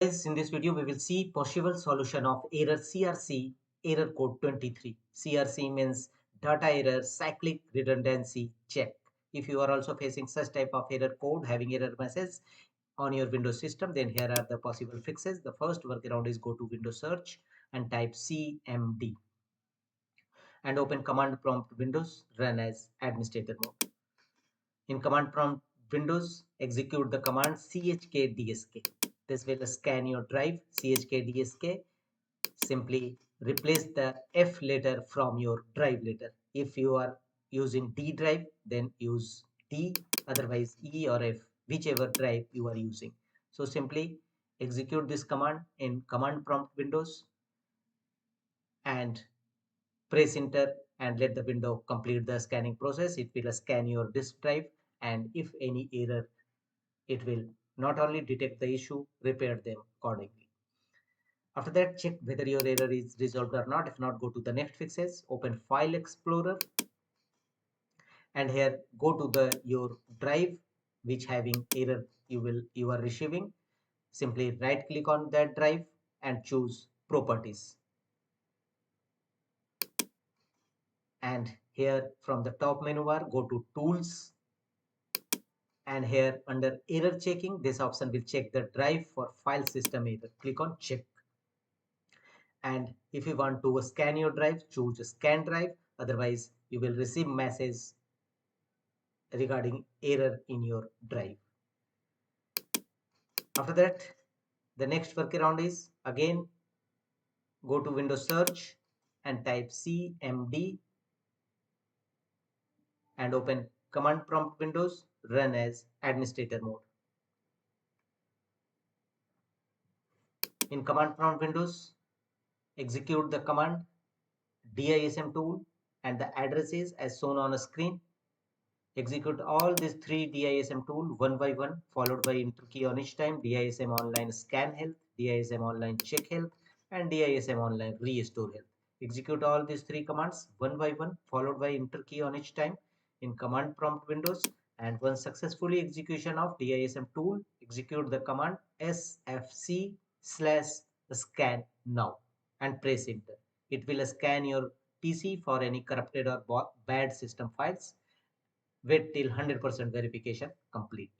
Guys, in this video, we will see possible solution of error CRC, error code 23. CRC means data error, cyclic redundancy check. If you are also facing such type of error code having error message on your Windows system, then here are the possible fixes. The first workaround is go to Windows search and type CMD and open command prompt Windows, run as administrator mode. In command prompt Windows, execute the command chkdsk. This will scan your drive chkdsk. Simply replace the F letter from your drive letter. If you are using D drive, then use D, otherwise E or F, whichever drive you are using. So simply execute this command in command prompt Windows and press enter and let the window complete the scanning process. It will scan your disk drive, and if any error, it will not only detect the issue, repair them accordingly. After that, check whether your error is resolved or not. If not, go to the next fixes, open File Explorer, and here go to the your drive which having error you are receiving. Simply right click on that drive and choose Properties. And here from the top menu bar, go to Tools, and here under Error Checking, this option will check the drive for file system error. Click on Check. And if you want to scan your drive, choose Scan Drive. Otherwise, you will receive message regarding error in your drive. After that, the next workaround is again go to Windows search and type CMD and open command prompt Windows, run as administrator mode. In command prompt Windows, execute the command DISM tool and the addresses as shown on a screen. Execute all these three DISM tool one by one, followed by enter key on each time. DISM online scan health, DISM online check health, and DISM online restore health. Execute all these three commands one by one, followed by enter key on each time in command prompt Windows. And once successfully execution of DISM tool, execute the command sfc/scan now and press enter. It will scan your PC for any corrupted or bad system files. Wait till 100% verification complete.